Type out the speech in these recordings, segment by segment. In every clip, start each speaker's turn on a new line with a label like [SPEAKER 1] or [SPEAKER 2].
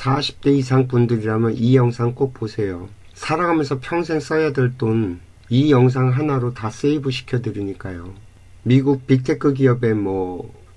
[SPEAKER 1] 40대 이상 분들이라면 이 영상 꼭 보세요. 살아가면서 평생 써야 될 돈 이 영상 하나로 다 세이브 시켜드리니까요. 미국 빅테크 기업의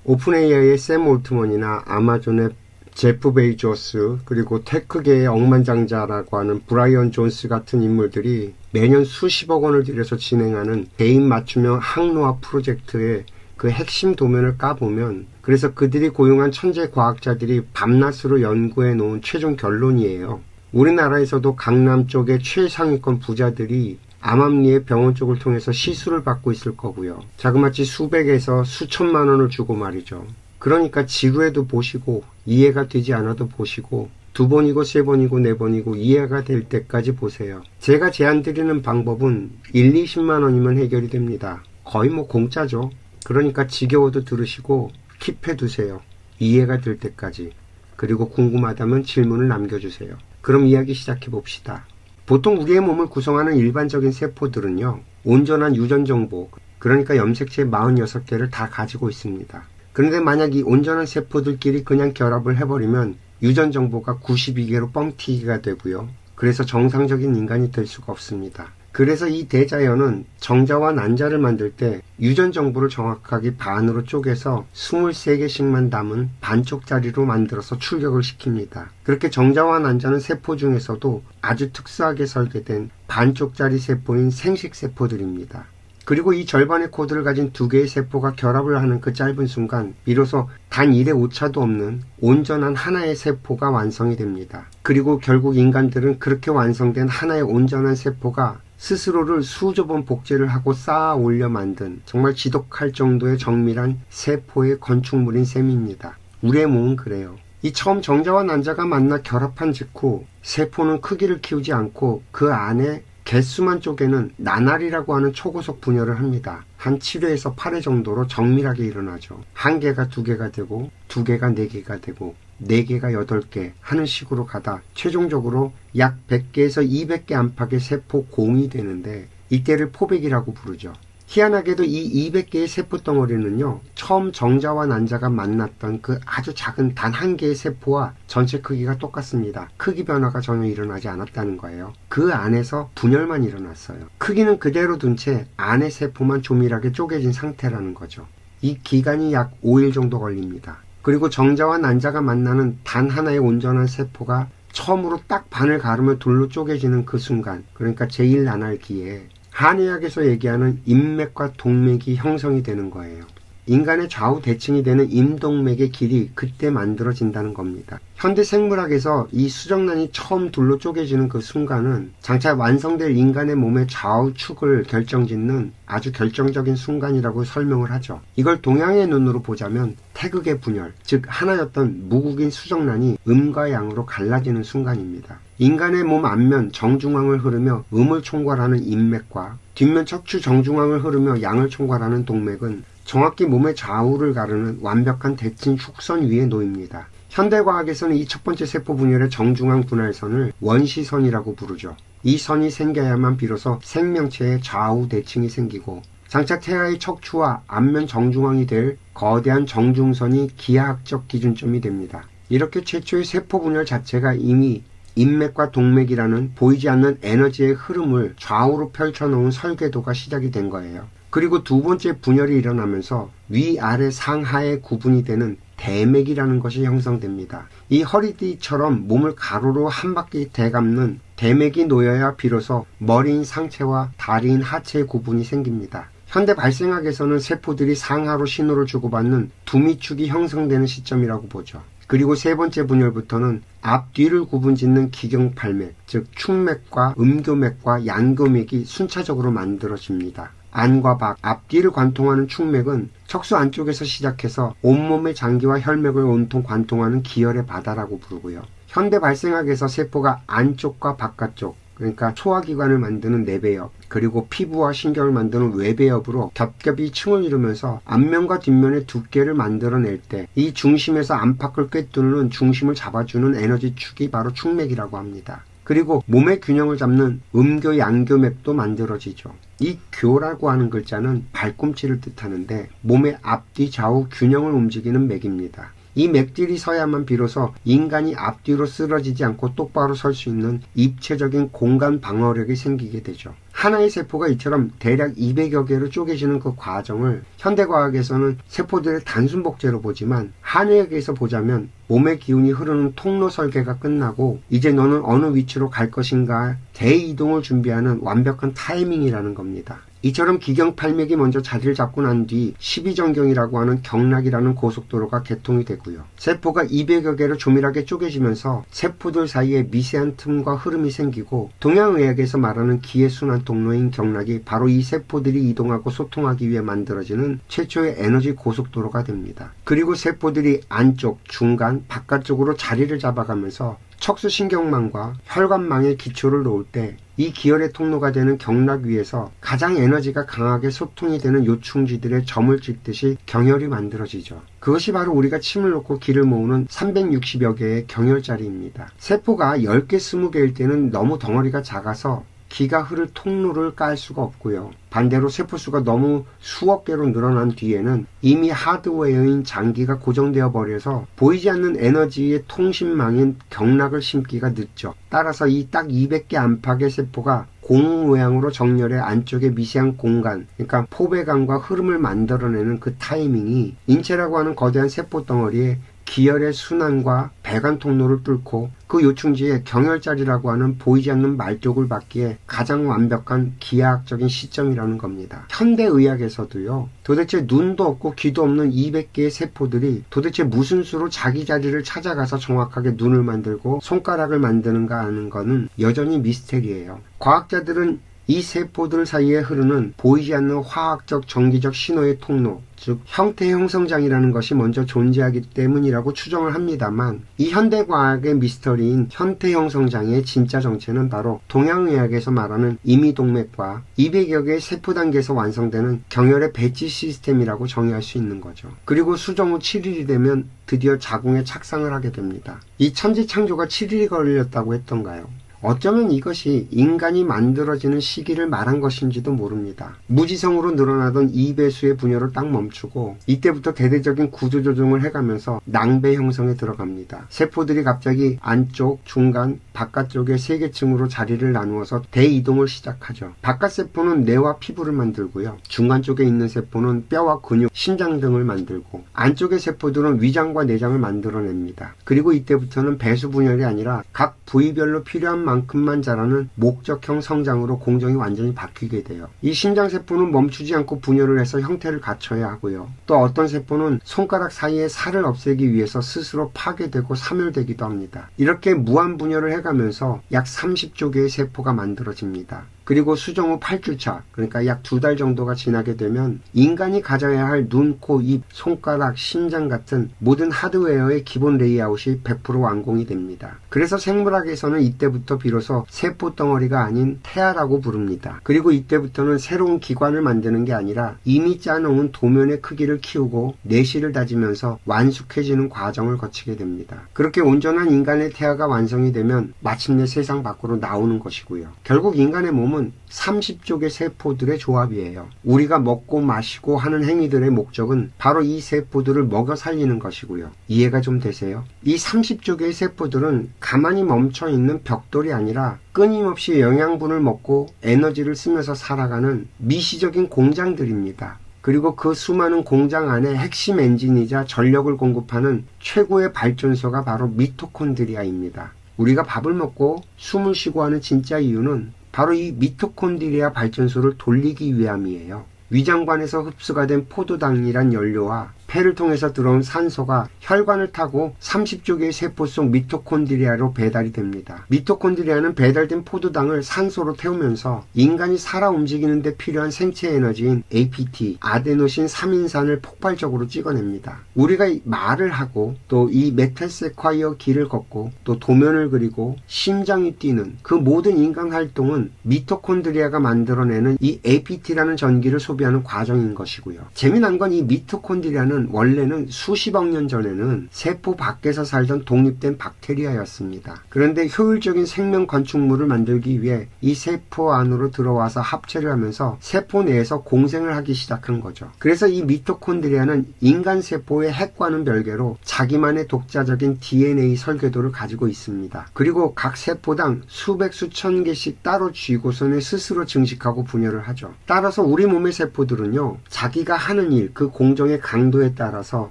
[SPEAKER 1] 오픈AI의 샘 올트먼이나 아마존의 제프 베이조스, 그리고 테크계의 억만장자라고 하는 브라이언 존스 같은 인물들이 매년 수십억 원을 들여서 진행하는 개인 맞춤형 항로화 프로젝트의 그 핵심 도면을 까보면, 그래서 그들이 고용한 천재 과학자들이 밤낮으로 연구해 놓은 최종 결론이에요. 우리나라에서도 강남 쪽의 최상위권 부자들이 암암리의 병원 쪽을 통해서 시술을 받고 있을 거고요. 자그마치 수백에서 수천만 원을 주고 말이죠. 그러니까 지루해도 보시고, 이해가 되지 않아도 보시고, 2번이고 3번이고 4번이고 이해가 될 때까지 보세요. 제가 제안드리는 방법은 1, 20만 원이면 해결이 됩니다. 거의 공짜죠. 그러니까 지겨워도 들으시고 킵해두세요. 이해가 될 때까지. 그리고 궁금하다면 질문을 남겨주세요. 그럼 이야기 시작해봅시다. 보통 우리의 몸을 구성하는 일반적인 세포들은요, 온전한 유전정보, 그러니까 염색체 46개를 다 가지고 있습니다. 그런데 만약 이 온전한 세포들끼리 그냥 결합을 해버리면 유전정보가 92개로 뻥튀기가 되고요. 그래서 정상적인 인간이 될 수가 없습니다. 그래서 이 대자연은 정자와 난자를 만들 때 유전 정보를 정확하게 반으로 쪼개서 23개씩만 담은 반쪽짜리로 만들어서 출력을 시킵니다. 그렇게 정자와 난자는 세포 중에서도 아주 특수하게 설계된 반쪽짜리 세포인 생식세포들입니다. 그리고 이 절반의 코드를 가진 2개의 세포가 결합을 하는 그 짧은 순간 비로소 단 1의 오차도 없는 온전한 하나의 세포가 완성이 됩니다. 그리고 결국 인간들은 그렇게 완성된 하나의 온전한 세포가 스스로를 수조 번 복제를 하고 쌓아 올려 만든 정말 지독할 정도의 정밀한 세포의 건축물인 셈입니다. 우리의 몸은 그래요. 이 처음 정자와 난자가 만나 결합한 직후 세포는 크기를 키우지 않고 그 안에 개수만 쪼개는 나날이라고 하는 초고속 분열을 합니다. 한 7회에서 8회 정도로 정밀하게 일어나죠. 1개가 2개가 되고 2개가 4개가 되고 4개가 8개 하는 식으로 가다 최종적으로 약 100개에서 200개 안팎의 세포 공이 되는데 이때를 포백이라고 부르죠. 희한하게도 이 200개의 세포 덩어리는요, 처음 정자와 난자가 만났던 그 아주 작은 단 1개의 세포와 전체 크기가 똑같습니다. 크기 변화가 전혀 일어나지 않았다는 거예요. 그 안에서 분열만 일어났어요. 크기는 그대로 둔 채 안의 세포만 조밀하게 쪼개진 상태라는 거죠. 이 기간이 약 5일 정도 걸립니다. 그리고 정자와 난자가 만나는 단 하나의 온전한 세포가 처음으로 딱 반을 가르며 둘로 쪼개지는 그 순간, 그러니까 제1나날기에 한의학에서 얘기하는 인맥과 동맥이 형성이 되는 거예요. 인간의 좌우 대칭이 되는 임동맥의 길이 그때 만들어진다는 겁니다. 현대 생물학에서 이 수정란이 처음 둘로 쪼개지는 그 순간은 장차 완성될 인간의 몸의 좌우축을 결정짓는 아주 결정적인 순간이라고 설명을 하죠. 이걸 동양의 눈으로 보자면 태극의 분열, 즉 하나였던 무국인 수정란이 음과 양으로 갈라지는 순간입니다. 인간의 몸 앞면 정중앙을 흐르며 음을 총괄하는 인맥과 뒷면 척추 정중앙을 흐르며 양을 총괄하는 동맥은 정확히 몸의 좌우를 가르는 완벽한 대칭 축선 위에 놓입니다. 현대과학에서는 이 첫 번째 세포 분열의 정중앙 분할선을 원시선이라고 부르죠. 이 선이 생겨야만 비로소 생명체의 좌우 대칭이 생기고 장차 태아의 척추와 앞면 정중앙이 될 거대한 정중선이 기하학적 기준점이 됩니다. 이렇게 최초의 세포 분열 자체가 이미 인맥과 동맥이라는 보이지 않는 에너지의 흐름을 좌우로 펼쳐놓은 설계도가 시작이 된 거예요. 그리고 두 번째 분열이 일어나면서 위아래 상하의 구분이 되는 대맥이라는 것이 형성됩니다. 이 허리띠처럼 몸을 가로로 한 바퀴 대감는 대맥이 놓여야 비로소 머리인 상체와 다리인 하체의 구분이 생깁니다. 현대 발생학에서는 세포들이 상하로 신호를 주고받는 두미축이 형성되는 시점이라고 보죠. 그리고 세 번째 분열부터는 앞뒤를 구분짓는 기경팔맥, 즉 축맥과 음교맥과 양교맥이 순차적으로 만들어집니다. 안과 밖, 앞뒤를 관통하는 축맥은 척수 안쪽에서 시작해서 온몸의 장기와 혈맥을 온통 관통하는 기혈의 바다라고 부르고요. 현대 발생학에서 세포가 안쪽과 바깥쪽, 그러니까 소화기관을 만드는 내배엽, 그리고 피부와 신경을 만드는 외배엽으로 겹겹이 층을 이루면서 앞면과 뒷면의 두께를 만들어낼 때 이 중심에서 안팎을 꿰뚫는 중심을 잡아주는 에너지축이 바로 축맥이라고 합니다. 그리고 몸의 균형을 잡는 음교, 양교맥도 만들어지죠. 이 교라고 하는 글자는 발꿈치를 뜻하는데 몸의 앞뒤 좌우 균형을 움직이는 맥입니다. 이 맥들이 서야만 비로소 인간이 앞뒤로 쓰러지지 않고 똑바로 설 수 있는 입체적인 공간 방어력이 생기게 되죠. 하나의 세포가 이처럼 대략 200여 개로 쪼개지는 그 과정을 현대과학에서는 세포들의 단순 복제로 보지만 한의학에서 보자면 몸의 기운이 흐르는 통로 설계가 끝나고 이제 너는 어느 위치로 갈 것인가 대이동을 준비하는 완벽한 타이밍이라는 겁니다. 이처럼 기경팔맥이 먼저 자리를 잡고 난 뒤 12정경이라고 하는 경락이라는 고속도로가 개통이 되고요. 세포가 200여 개로 조밀하게 쪼개지면서 세포들 사이에 미세한 틈과 흐름이 생기고 동양의학에서 말하는 기의 순환 통로인 경락이 바로 이 세포들이 이동하고 소통하기 위해 만들어지는 최초의 에너지 고속도로가 됩니다. 그리고 세포들이 안쪽, 중간, 바깥쪽으로 자리를 잡아가면서 척수신경망과 혈관망의 기초를 놓을 때 이 기혈의 통로가 되는 경락 위에서 가장 에너지가 강하게 소통이 되는 요충지들의 점을 찍듯이 경혈이 만들어지죠. 그것이 바로 우리가 침을 놓고 기를 모으는 360여 개의 경혈자리입니다. 세포가 10개, 20개일 때는 너무 덩어리가 작아서 기가 흐를 통로를 깔 수가 없고요. 반대로 세포수가 너무 수억 개로 늘어난 뒤에는 이미 하드웨어인 장기가 고정되어 버려서 보이지 않는 에너지의 통신망인 경락을 심기가 늦죠. 따라서 이 딱 200개 안팎의 세포가 공 모양으로 정렬해 안쪽에 미세한 공간, 그러니까 포배감과 흐름을 만들어내는 그 타이밍이 인체라고 하는 거대한 세포 덩어리에 기혈의 순환과 배관 통로를 뚫고 그 요충지에 경혈자리라고 하는 보이지 않는 말쪽을 받기에 가장 완벽한 기하학적인 시점이라는 겁니다. 현대의학에서도요. 도대체 눈도 없고 귀도 없는 200개의 세포들이 도대체 무슨 수로 자기 자리를 찾아가서 정확하게 눈을 만들고 손가락을 만드는가 하는 거는 여전히 미스테리예요. 과학자들은 이 세포들 사이에 흐르는 보이지 않는 화학적, 전기적 신호의 통로, 즉 형태 형성장이라는 것이 먼저 존재하기 때문이라고 추정을 합니다만 이 현대과학의 미스터리인 형태 형성장의 진짜 정체는 바로 동양의학에서 말하는 임의동맥과 200여 개의 세포 단계에서 완성되는 경혈의 배치 시스템이라고 정의할 수 있는 거죠. 그리고 수정 후 7일이 되면 드디어 자궁에 착상을 하게 됩니다. 이 천지창조가 7일이 걸렸다고 했던가요? 어쩌면 이것이 인간이 만들어지는 시기를 말한 것인지도 모릅니다. 무지성으로 늘어나던 2배수의 분열을 딱 멈추고 이때부터 대대적인 구조조정을 해가면서 낭배 형성에 들어갑니다. 세포들이 갑자기 안쪽, 중간, 바깥쪽의 3계층으로 자리를 나누어서 대이동을 시작하죠. 바깥 세포는 뇌와 피부를 만들고요. 중간 쪽에 있는 세포는 뼈와 근육, 심장 등을 만들고 안쪽의 세포들은 위장과 내장을 만들어냅니다. 그리고 이때부터는 배수 분열이 아니라 각 부위별로 필요한 만큼만 자라는 목적형 성장으로 공정이 완전히 바뀌게 돼요. 이 심장세포는 멈추지 않고 분열을 해서 형태를 갖춰야 하고요. 또 어떤 세포는 손가락 사이에 살을 없애기 위해서 스스로 파괴되고 사멸되기도 합니다. 이렇게 무한 분열을 해가면서 약 30조 개의 세포가 만들어집니다. 그리고 수정 후 8주차, 그러니까 약 2달 정도가 지나게 되면 인간이 가져야 할 눈, 코, 입, 손가락, 심장 같은 모든 하드웨어의 기본 레이아웃이 100% 완공이 됩니다. 그래서 생물학에서는 이때부터 비로소 세포 덩어리가 아닌 태아라고 부릅니다. 그리고 이때부터는 새로운 기관을 만드는 게 아니라 이미 짜놓은 도면의 크기를 키우고 내실을 다지면서 완숙해지는 과정을 거치게 됩니다. 그렇게 온전한 인간의 태아가 완성이 되면 마침내 세상 밖으로 나오는 것이고요. 결국 인간의 몸은 30조 개 세포들의 조합이에요. 우리가 먹고 마시고 하는 행위들의 목적은 바로 이 세포들을 먹여 살리는 것이고요. 이해가 좀 되세요? 이 30조 개의 세포들은 가만히 멈춰있는 벽돌이 아니라 끊임없이 영양분을 먹고 에너지를 쓰면서 살아가는 미시적인 공장들입니다. 그리고 그 수많은 공장 안에 핵심 엔진이자 전력을 공급하는 최고의 발전소가 바로 미토콘드리아입니다. 우리가 밥을 먹고 숨을 쉬고 하는 진짜 이유는 바로 이 미토콘드리아 발전소를 돌리기 위함이에요. 위장관에서 흡수가 된 포도당이란 연료와 폐를 통해서 들어온 산소가 혈관을 타고 30조 개의 세포 속 미토콘드리아로 배달이 됩니다. 미토콘드리아는 배달된 포도당을 산소로 태우면서 인간이 살아 움직이는 데 필요한 생체 에너지인 APT, 아데노신 3인산을 폭발적으로 찍어냅니다. 우리가 말을 하고 또 이 메탈세콰이어 길을 걷고 또 도면을 그리고 심장이 뛰는 그 모든 인간 활동은 미토콘드리아가 만들어내는 이 APT라는 전기를 소비하는 과정인 것이고요. 재미난 건 이 미토콘드리아는 미토콘드리아는 원래는 수십억 년 전에는 세포 밖에서 살던 독립된 박테리아였습니다. 그런데 효율적인 생명 건축물을 만들기 위해 이 세포 안으로 들어와서 합체를 하면서 세포 내에서 공생을 하기 시작한 거죠. 그래서 이 미토콘드리아는 인간 세포의 핵과는 별개로 자기만의 독자적인 DNA 설계도를 가지고 있습니다. 그리고 각 세포당 수백 수천 개씩 따로 쥐고서는 스스로 증식하고 분열을 하죠. 따라서 우리 몸의 세포들은요, 자기가 하는 일, 그 공정의 강도에 따라서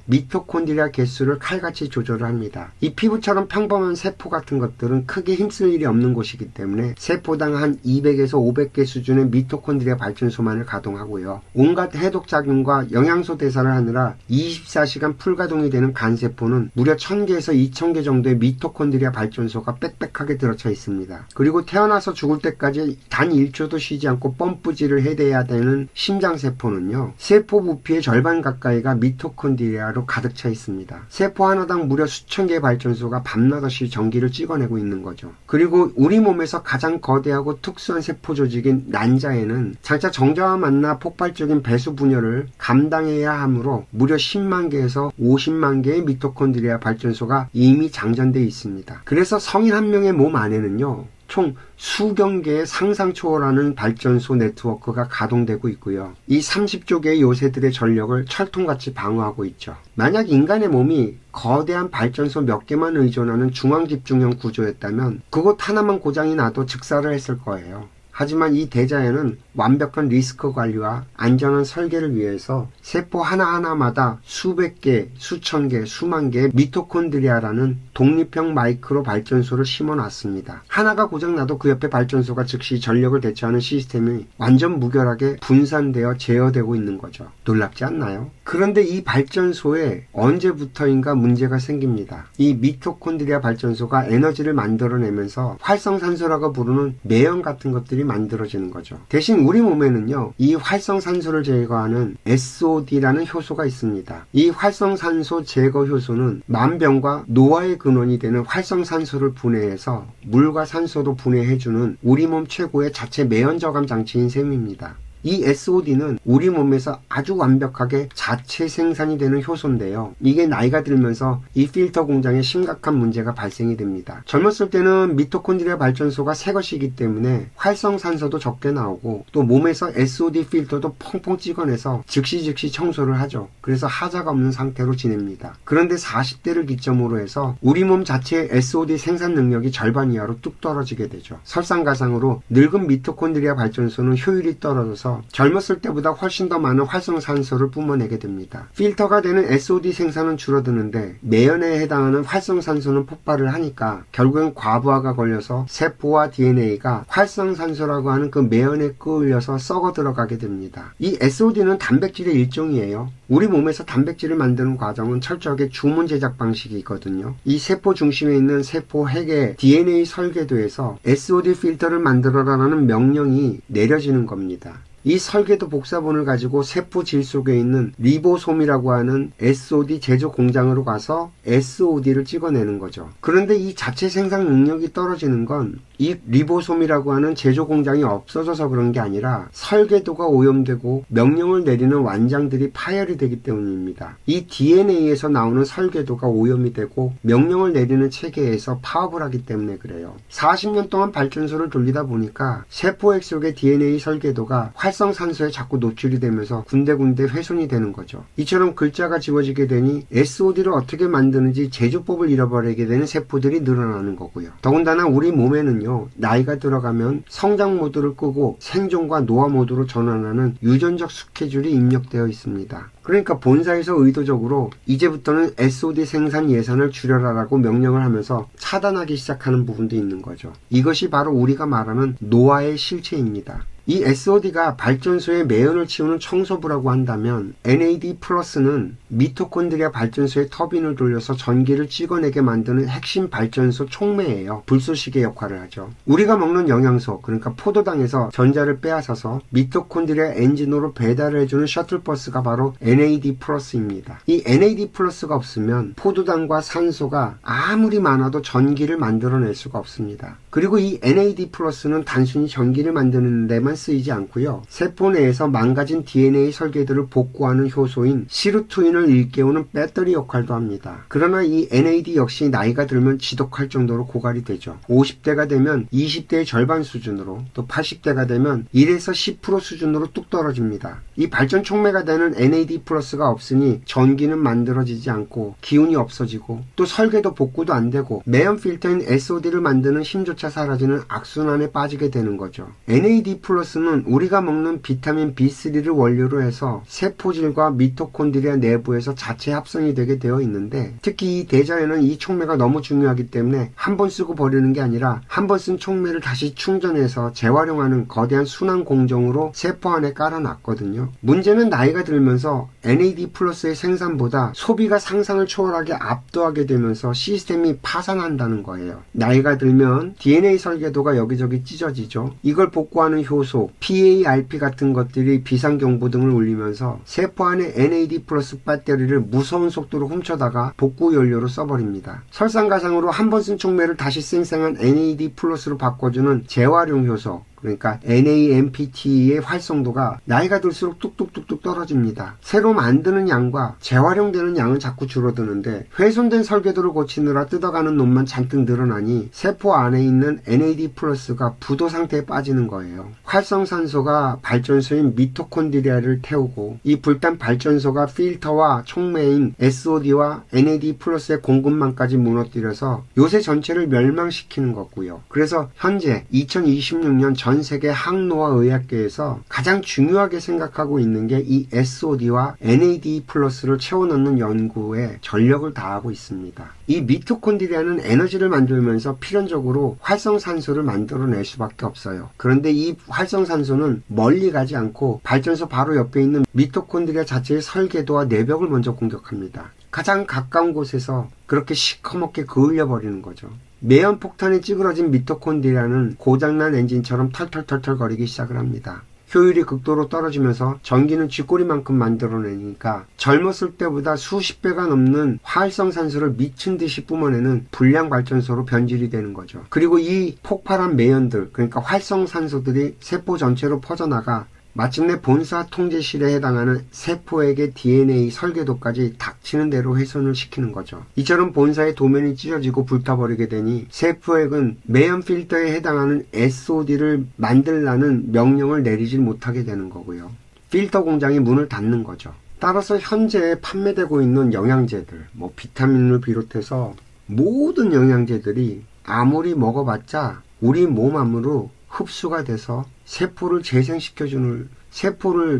[SPEAKER 1] 미토콘드리아 개수를 칼같이 조절을 합니다. 이 피부처럼 평범한 세포 같은 것들은 크게 힘쓸 일이 없는 곳이기 때문에 세포당 한 200에서 500개 수준의 미토콘드리아 발전소만을 가동하고요. 온갖 해독작용과 영양소 대사를 하느라 24시간 풀가동이 되는 간세포는 무려 1000개에서 2000개 정도의 미토콘드리아 발전소가 빽빽하게 들어차 있습니다. 그리고 태어나서 죽을 때까지 단 1초도 쉬지 않고 펌프질을 해대야 되는 심장세포는요, 세포 부피의 절반 가까이가 미토콘드리아로 가득 차 있습니다. 세포 하나당 무려 수천 개의 발전소가 밤낮없이 전기를 찍어내고 있는 거죠. 그리고 우리 몸에서 가장 거대하고 특수한 세포 조직인 난자에는 장차 정자와 만나 폭발적인 배수 분열을 감당해야 하므로 무려 10만 개에서 50만 개의 미토콘드리아 발전소가 이미 장전되어 있습니다. 그래서 성인 한 명의 몸 안에는요, 총 수경 개의 상상 초월하는 발전소 네트워크가 가동되고 있고요. 이 30조 개의 요새들의 전력을 철통같이 방어하고 있죠. 만약 인간의 몸이 거대한 발전소 몇 개만 의존하는 중앙집중형 구조였다면 그곳 하나만 고장이 나도 즉사를 했을 거예요. 하지만 이 대자연은 완벽한 리스크 관리와 안전한 설계를 위해서 세포 하나하나마다 수백 개, 수천 개, 수만 개의 미토콘드리아라는 독립형 마이크로 발전소를 심어놨습니다. 하나가 고장나도 그 옆에 발전소가 즉시 전력을 대처하는 시스템이 완전 무결하게 분산되어 제어되고 있는 거죠. 놀랍지 않나요? 그런데 이 발전소에 언제부터인가 문제가 생깁니다. 이 미토콘드리아 발전소가 에너지를 만들어내면서 활성산소라고 부르는 매연 같은 것들이 만들어지는 거죠. 대신 우리 몸에는요, 이 활성산소를 제거하는 SOD라는 효소가 있습니다. 이 활성산소 제거 효소는 만병과 노화의 근원이 되는 활성산소를 분해해서 물과 산소도 분해해주는 우리 몸 최고의 자체 매연 저감 장치인 셈입니다. 이 SOD는 우리 몸에서 아주 완벽하게 자체 생산이 되는 효소인데요. 이게 나이가 들면서 이 필터 공장에 심각한 문제가 발생이 됩니다. 젊었을 때는 미토콘드리아 발전소가 새 것이기 때문에 활성산소도 적게 나오고 또 몸에서 SOD 필터도 펑펑 찍어내서 즉시 청소를 하죠. 그래서 하자가 없는 상태로 지냅니다. 그런데 40대를 기점으로 해서 우리 몸 자체의 SOD 생산 능력이 절반 이하로 뚝 떨어지게 되죠. 설상가상으로 늙은 미토콘드리아 발전소는 효율이 떨어져서 젊었을 때보다 훨씬 더 많은 활성산소를 뿜어내게 됩니다. 필터가 되는 SOD 생산은 줄어드는데 매연에 해당하는 활성산소는 폭발을 하니까 결국엔 과부하가 걸려서 세포와 DNA가 활성산소라고 하는 그 매연에 끌려서 썩어 들어가게 됩니다. 이 SOD는 단백질의 일종이에요. 우리 몸에서 단백질을 만드는 과정은 철저하게 주문 제작 방식이 있거든요. 이 세포 중심에 있는 세포 핵의 DNA 설계도에서 SOD 필터를 만들어라라는 명령이 내려지는 겁니다. 이 설계도 복사본을 가지고 세포 질 속에 있는 리보솜이라고 하는 SOD 제조 공장으로 가서 SOD를 찍어내는 거죠. 그런데 이 자체 생산 능력이 떨어지는 건 이 리보솜이라고 하는 제조 공장이 없어져서 그런 게 아니라 설계도가 오염되고 명령을 내리는 완장들이 파열이 되기 때문입니다. 이 DNA에서 나오는 설계도가 오염이 되고 명령을 내리는 체계에서 파업을 하기 때문에 그래요. 40년 동안 발전소를 돌리다 보니까 세포액 속의 DNA 설계도가 활성산소에 자꾸 노출이 되면서 군데군데 훼손이 되는 거죠. 이처럼 글자가 지워지게 되니 SOD를 어떻게 만드는지 제조법을 잃어버리게 되는 세포들이 늘어나는 거고요. 더군다나 우리 몸에는요, 나이가 들어가면 성장 모드를 끄고 생존과 노화 모드로 전환하는 유전적 스케줄이 입력되어 있습니다. 그러니까 본사에서 의도적으로 이제부터는 SOD 생산 예산을 줄여라라고 명령을 하면서 차단하기 시작하는 부분도 있는 거죠. 이것이 바로 우리가 말하는 노화의 실체입니다. 이 SOD가 발전소의 매연을 치우는 청소부라고 한다면 NAD+는 미토콘드리아 발전소의 터빈을 돌려서 전기를 찍어내게 만드는 핵심 발전소 촉매예요. 불쏘시개 역할을 하죠. 우리가 먹는 영양소, 그러니까 포도당에서 전자를 빼앗아서 미토콘드리아 엔진으로 배달을 해주는 셔틀버스가 바로 NAD+입니다. 이 NAD+가 없으면 포도당과 산소가 아무리 많아도 전기를 만들어낼 수가 없습니다. 그리고 이 NAD+는 단순히 전기를 만드는 데만 효소로만 쓰이지 않고요. 세포 내에서 망가진 DNA 설계들을 복구하는 효소인 시루투인을 일깨우는 배터리 역할도 합니다. 그러나 이 NAD 역시 나이가 들면 지독할 정도로 고갈이 되죠. 50대가 되면 20대의 절반 수준으로, 또 80대가 되면 1에서 10% 수준으로 뚝 떨어집니다. 이 발전 촉매가 되는 NAD 플러스가 없으니 전기는 만들어지지 않고 기운이 없어지고 또 설계도 복구도 안 되고 매연 필터인 SOD를 만드는 힘조차 사라지는 악순환에 빠지게 되는 거죠. NAD 플러스는 우리가 먹는 비타민 B3를 원료로 해서 세포질과 미토콘드리아 내부에서 자체 합성이 되게 되어 있는데, 특히 이 대자연은 이 촉매가 너무 중요하기 때문에 한 번 쓰고 버리는 게 아니라 한 번 쓴 촉매를 다시 충전해서 재활용하는 거대한 순환 공정으로 세포 안에 깔아놨거든요. 문제는 나이가 들면서 NAD 플러스의 생산보다 소비가 상상을 초월하게 압도하게 되면서 시스템이 파산한다는 거예요. 나이가 들면 DNA 설계도가 여기저기 찢어지죠. 이걸 복구하는 효소, PARP 같은 것들이 비상경보등을 울리면서 세포 안에 NAD 플러스 배터리를 무서운 속도로 훔쳐다가 복구 연료로 써버립니다. 설상가상으로 한 번 쓴 촉매를 다시 쌩쌩한 NAD 플러스로 바꿔주는 재활용 효소, 그러니까 NAMPT의 활성도가 나이가 들수록 뚝뚝뚝뚝 떨어집니다. 새로 만드는 양과 재활용되는 양은 자꾸 줄어드는데 훼손된 설계도를 고치느라 뜯어가는 놈만 잔뜩 늘어나니 세포 안에 있는 NAD 플러스가 부도 상태에 빠지는 거예요. 활성산소가 발전소인 미토콘드리아를 태우고 이 불탄 발전소가 필터와 촉매인 SOD와 NAD 플러스의 공급망까지 무너뜨려서 요새 전체를 멸망시키는 거고요. 그래서 현재 2026년 전 세계 항노화 의학계에서 가장 중요하게 생각하고 있는 게 이 SOD와 NAD 플러스를 채워넣는 연구에 전력을 다하고 있습니다. 이 미토콘드리아는 에너지를 만들면서 필연적으로 활성산소를 만들어낼 수밖에 없어요. 그런데 이 활성산소는 멀리 가지 않고 발전소 바로 옆에 있는 미토콘드리아 자체의 설계도와 내벽을 먼저 공격합니다. 가장 가까운 곳에서 그렇게 시커멓게 그을려 버리는 거죠. 매연 폭탄에 찌그러진 미토콘드리아는 고장난 엔진처럼 털털털털 거리기 시작을 합니다. 효율이 극도로 떨어지면서 전기는 쥐꼬리만큼 만들어내니까 젊었을 때보다 수십 배가 넘는 활성산소를 미친 듯이 뿜어내는 불량 발전소로 변질이 되는 거죠. 그리고 이 폭발한 매연들, 그러니까 활성산소들이 세포 전체로 퍼져나가 마침내 본사 통제실에 해당하는 세포에게 DNA 설계도까지 닥치는 대로 훼손을 시키는 거죠. 이처럼 본사의 도면이 찢어지고 불타버리게 되니 세포액은 매연 필터에 해당하는 SOD를 만들라는 명령을 내리질 못하게 되는 거고요. 필터 공장이 문을 닫는 거죠. 따라서 현재 판매되고 있는 영양제들, 비타민을 비롯해서 모든 영양제들이 아무리 먹어봤자 우리 몸 안으로 흡수가 돼서 세포를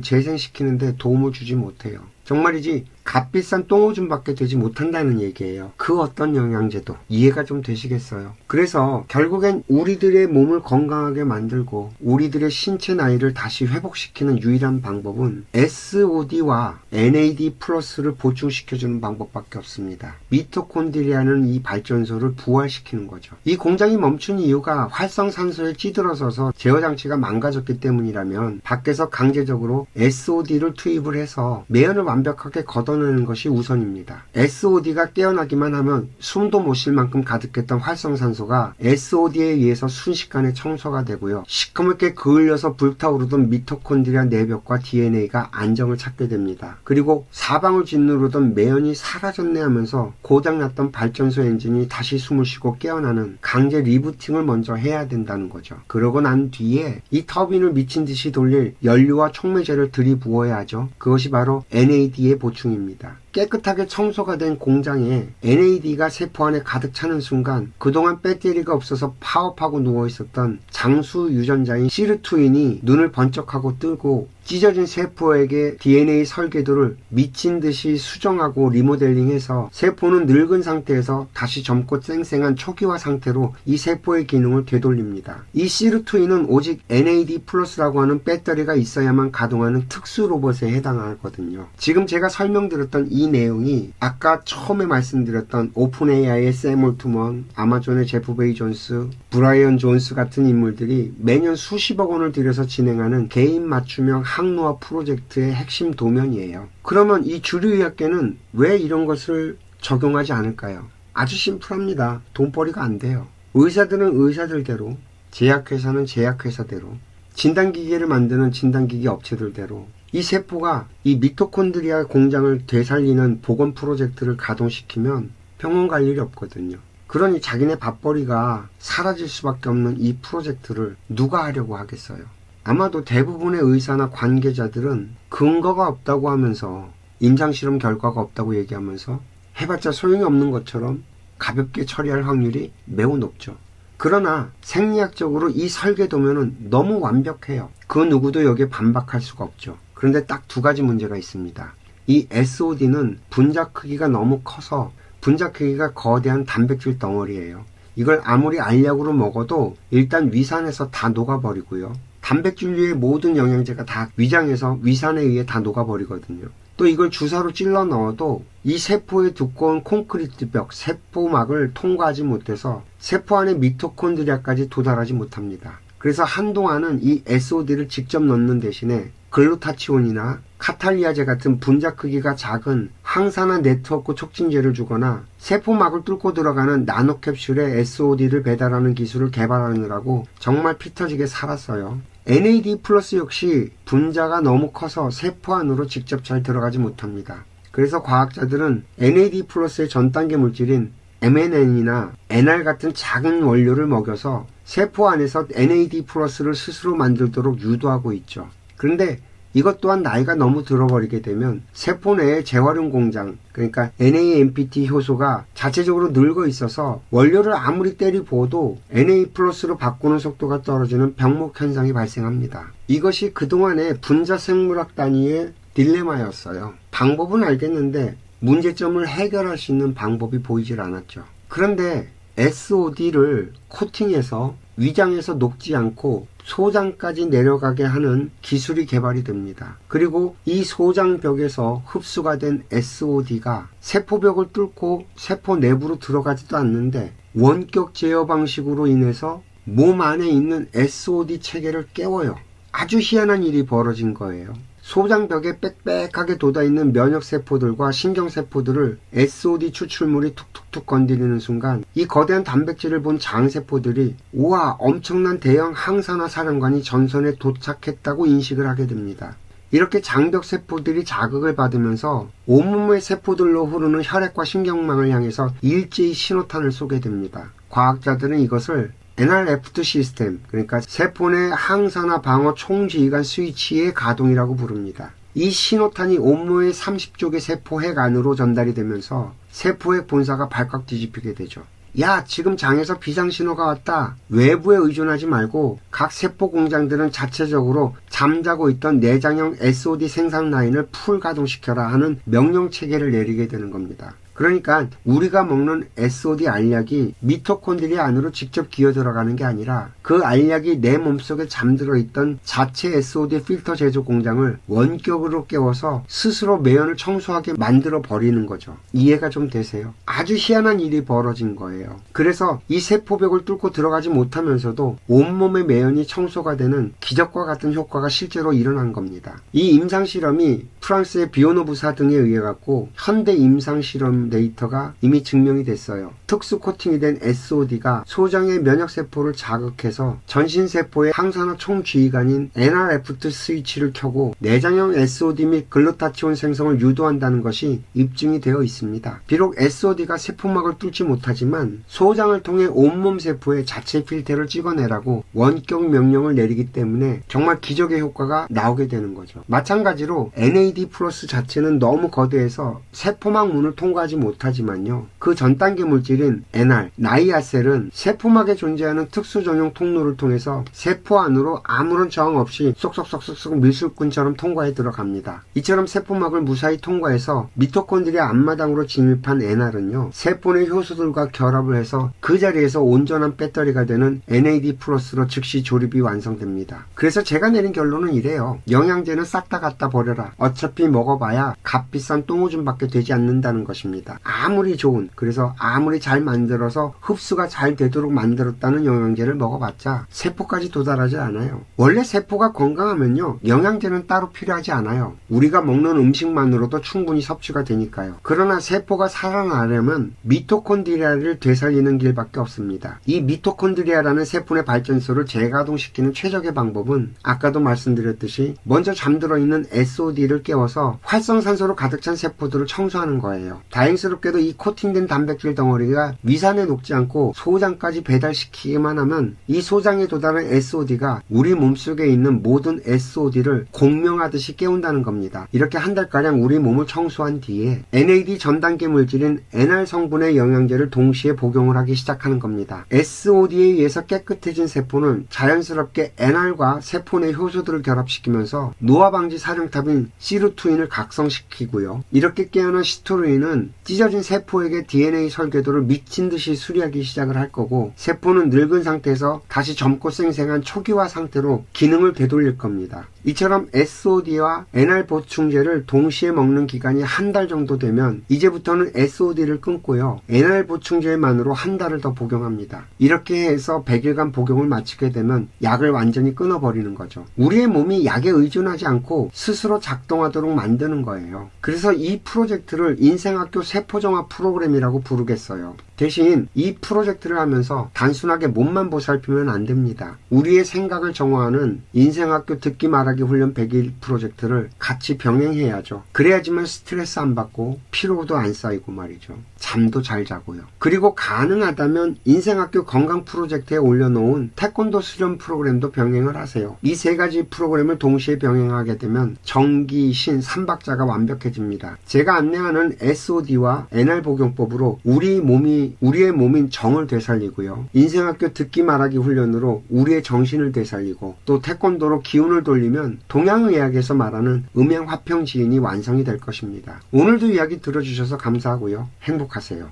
[SPEAKER 1] 재생시키는데 도움을 주지 못해요. 정말이지 값비싼 똥오줌밖에 되지 못한다는 얘기예요. 그 어떤 영양제도. 이해가 좀 되시겠어요? 그래서 결국엔 우리들의 몸을 건강하게 만들고 우리들의 신체 나이를 다시 회복시키는 유일한 방법은 SOD와 NAD 플러스를 보충시켜주는 방법밖에 없습니다. 미토콘드리아는 이 발전소를 부활시키는 거죠. 이 공장이 멈춘 이유가 활성산소에 찌들어서서 제어장치가 망가졌기 때문이라면 밖에서 강제적으로 SOD를 투입을 해서 매연을 완벽하게 걷어내는 것이 우선입니다. SOD가 깨어나기만 하면 숨도 못 쉴 만큼 가득했던 활성산소가 SOD에 의해서 순식간에 청소가 되고요. 시커멓게 그을려서 불타오르던 미토콘드리아 내벽과 DNA가 안정을 찾게 됩니다. 그리고 사방을 짓누르던 매연이 사라졌네 하면서 고장났던 발전소 엔진이 다시 숨을 쉬고 깨어나는 강제 리부팅을 먼저 해야 된다는 거죠. 그러고 난 뒤에 이 터빈을 미친 듯이 돌릴 연료와 촉매제를 들이부어야 하죠. 그것이 바로 NAD의 보충입니다. 깨끗하게 청소가 된 공장에 NAD가 세포 안에 가득 차는 순간 그동안 배터리가 없어서 파업하고 누워있었던 장수 유전자인 시르투인이 눈을 번쩍하고 뜨고 찢어진 세포에게 DNA 설계도를 미친 듯이 수정하고 리모델링해서 세포는 늙은 상태에서 다시 젊고 쌩쌩한 초기화 상태로 이 세포의 기능을 되돌립니다. 이 시르투인은 오직 NAD 플러스라고 하는 배터리가 있어야만 가동하는 특수 로봇에 해당하거든요. 지금 제가 설명드렸던 이 내용이 아까 처음에 말씀드렸던 오픈 AI의 샘 올트먼, 아마존의 제프 베이존스, 브라이언 존스 같은 인물들이 매년 수십억 원을 들여서 진행하는 개인 맞춤형 항노화 프로젝트의 핵심 도면이에요. 그러면 이 주류의학계는 왜 이런 것을 적용하지 않을까요? 아주 심플합니다. 돈벌이가 안 돼요. 의사들은 의사들대로, 제약회사는 제약회사대로 진단기계를 만드는 진단기계 업체들대로 이 세포가 이 미토콘드리아 공장을 되살리는 복원 프로젝트를 가동시키면 병원 갈 일이 없거든요. 그러니 자기네 밥벌이가 사라질 수밖에 없는 이 프로젝트를 누가 하려고 하겠어요. 아마도 대부분의 의사나 관계자들은 근거가 없다고 하면서 임상실험 결과가 없다고 얘기하면서 해봤자 소용이 없는 것처럼 가볍게 처리할 확률이 매우 높죠. 그러나 생리학적으로 이 설계도면은 너무 완벽해요. 그 누구도 여기에 반박할 수가 없죠. 그런데 딱 두 가지 문제가 있습니다. 이 SOD는 분자 크기가 너무 커서 분자 크기가 거대한 단백질 덩어리예요. 이걸 아무리 알약으로 먹어도 일단 위산에서 다 녹아버리고요. 단백질류의 모든 영양제가 다 위장에서 위산에 의해 다 녹아버리거든요. 또 이걸 주사로 찔러 넣어도 이 세포의 두꺼운 콘크리트 벽, 세포막을 통과하지 못해서 세포 안의 미토콘드리아까지 도달하지 못합니다. 그래서 한동안은 이 SOD를 직접 넣는 대신에 글루타치온이나 카탈리아제 같은 분자 크기가 작은 항산화 네트워크 촉진제를 주거나 세포막을 뚫고 들어가는 나노캡슐에 SOD를 배달하는 기술을 개발하느라고 정말 피 터지게 살았어요. NAD 플러스 역시 분자가 너무 커서 세포 안으로 직접 잘 들어가지 못합니다. 그래서 과학자들은 NAD 플러스의 전 단계 물질인 MNN이나 NR 같은 작은 원료를 먹여서 세포 안에서 NAD 플러스를 스스로 만들도록 유도하고 있죠. 그런데 이것 또한 나이가 너무 들어버리게 되면 세포 내의 재활용 공장, 그러니까 NAMPT 효소가 자체적으로 늙어 있어서 원료를 아무리 때리 부어도 NA 플러스로 바꾸는 속도가 떨어지는 병목 현상이 발생합니다. 이것이 그동안의 분자 생물학 단위의 딜레마였어요. 방법은 알겠는데 문제점을 해결할 수 있는 방법이 보이질 않았죠. 그런데 SOD를 코팅해서 위장에서 녹지 않고 소장까지 내려가게 하는 기술이 개발이 됩니다. 그리고 이 소장벽에서 흡수가 된 SOD가 세포벽을 뚫고 세포 내부로 들어가지도 않는데 원격 제어 방식으로 인해서 몸 안에 있는 SOD 체계를 깨워요. 아주 희한한 일이 벌어진 거예요. 소장벽에 빽빽하게 돋아있는 면역세포들과 신경세포들을 SOD 추출물이 툭툭툭 건드리는 순간 이 거대한 단백질을 본 장세포들이 우와, 엄청난 대형 항산화 사령관이 전선에 도착했다고 인식을 하게 됩니다. 이렇게 장벽세포들이 자극을 받으면서 온몸의 세포들로 흐르는 혈액과 신경망을 향해서 일제히 신호탄을 쏘게 됩니다. 과학자들은 이것을 NRF2 시스템, 그러니까 세포 내 항산화 방어 총지휘관 스위치의 가동이라고 부릅니다. 이 신호탄이 온몸의 30쪽의 세포 핵 안으로 전달이 되면서 세포의 본사가 발칵 뒤집히게 되죠. 야, 지금 장에서 비상신호가 왔다. 외부에 의존하지 말고 각 세포 공장들은 자체적으로 잠자고 있던 내장형 SOD 생산 라인을 풀 가동시켜라 하는 명령 체계를 내리게 되는 겁니다. 그러니까 우리가 먹는 SOD 알약이 미토콘드리아 안으로 직접 기어 들어가는 게 아니라 그 알약이 내 몸속에 잠들어 있던 자체 SOD 필터 제조 공장을 원격으로 깨워서 스스로 매연을 청소하게 만들어 버리는 거죠. 이해가 좀 되세요? 아주 희한한 일이 벌어진 거예요. 그래서 이 세포벽을 뚫고 들어가지 못하면서도 온몸의 매연이 청소가 되는 기적과 같은 효과가 실제로 일어난 겁니다. 이 임상실험이 프랑스의 비오노부사 등에 의해 갖고 현대 임상실험 데이터가 이미 증명이 됐어요. 특수 코팅이 된 SOD가 소장의 면역세포를 자극해서 전신세포의 항산화 총지휘관인 NRF2 스위치를 켜고 내장형 SOD 및 글루타치온 생성을 유도한다는 것이 입증이 되어 있습니다. 비록 SOD가 세포막을 뚫지 못하지만 소장을 통해 온몸 세포의 자체 필터를 찍어내라고 원격 명령을 내리기 때문에 정말 기적의 효과가 나오게 되는 거죠. 마찬가지로 NAD 플러스 자체는 너무 거대해서 세포막 문을 통과하지 못하지만요. 그 전 단계 물질인 NR, 나이아셀은 세포막에 존재하는 특수 전용 통로를 통해서 세포 안으로 아무런 저항 없이 쏙쏙쏙쏙 밀술꾼처럼 통과해 들어갑니다. 이처럼 세포막을 무사히 통과해서 미토콘드리아 앞마당으로 진입한 NR은요. 세포 내 효소들과 결합을 해서 그 자리에서 온전한 배터리가 되는 NAD 플러스로 즉시 조립이 완성됩니다. 그래서 제가 내린 결론은 이래요. 영양제는 싹 다 갖다 버려라. 어차피 먹어봐야 값비싼 똥오줌밖에 되지 않는다는 것입니다. 겁니다. 아무리 좋은, 그래서 아무리 잘 만들어서 흡수가 잘 되도록 만들었다는 영양제를 먹어봤자 세포까지 도달하지 않아요. 원래 세포가 건강하면요, 영양제는 따로 필요하지 않아요. 우리가 먹는 음식만으로도 충분히 섭취가 되니까요. 그러나 세포가 살아나려면 미토콘드리아를 되살리는 길밖에 없습니다. 이 미토콘드리아라는 세포의 발전소를 재가동시키는 최적의 방법은 아까도 말씀드렸듯이 먼저 잠들어 있는 SOD를 깨워서 활성산소로 가득 찬 세포들을 청소하는 거예요. 다행스럽게도 이 코팅된 단백질 덩어리가 위산에 녹지 않고 소장까지 배달시키기만 하면 이 소장에 도달한 SOD가 우리 몸속에 있는 모든 SOD를 공명하듯이 깨운다는 겁니다. 이렇게 한 달가량 우리 몸을 청소한 뒤에 NAD 전단계 물질인 NR 성분의 영양제를 동시에 복용을 하기 시작하는 겁니다. SOD에 의해서 깨끗해진 세포는 자연스럽게 NR과 세포 내 효소들을 결합시키면서 노화 방지 사령탑인 시루투인을 각성시키고요. 이렇게 깨어난 시루투인은 찢어진 세포에게 DNA 설계도를 미친 듯이 수리하기 시작을 할 거고, 세포는 늙은 상태에서 다시 젊고 쌩쌩한 초기화 상태로 기능을 되돌릴 겁니다. 이처럼 SOD와 NR 보충제를 동시에 먹는 기간이 한 달 정도 되면 이제부터는 SOD를 끊고요, NR 보충제만으로 한 달을 더 복용합니다. 이렇게 해서 100일간 복용을 마치게 되면 약을 완전히 끊어버리는 거죠. 우리의 몸이 약에 의존하지 않고 스스로 작동하도록 만드는 거예요. 그래서 이 프로젝트를 인생학교 세포정화 프로그램이라고 부르겠어요. 대신 이 프로젝트를 하면서 단순하게 몸만 보살피면 안 됩니다. 우리의 생각을 정화하는 인생학교 듣기 말하기 훈련 100일 프로젝트를 같이 병행해야죠. 그래야지만 스트레스 안 받고 피로도 안 쌓이고 말이죠. 잠도 잘 자고요. 그리고 가능하다면 인생학교 건강 프로젝트에 올려놓은 태권도 수련 프로그램도 병행을 하세요. 이 세 가지 프로그램을 동시에 병행하게 되면 정기, 신, 삼박자가 완벽해집니다. 제가 안내하는 SOD와 NR 복용법으로 우리의 몸인 정을 되살리고요, 인생학교 듣기 말하기 훈련으로 우리의 정신을 되살리고, 또 태권도로 기운을 돌리면 동양의학에서 말하는 음양화평지인이 완성이 될 것입니다. 오늘도 이야기 들어주셔서 감사하고요. 행복하세요.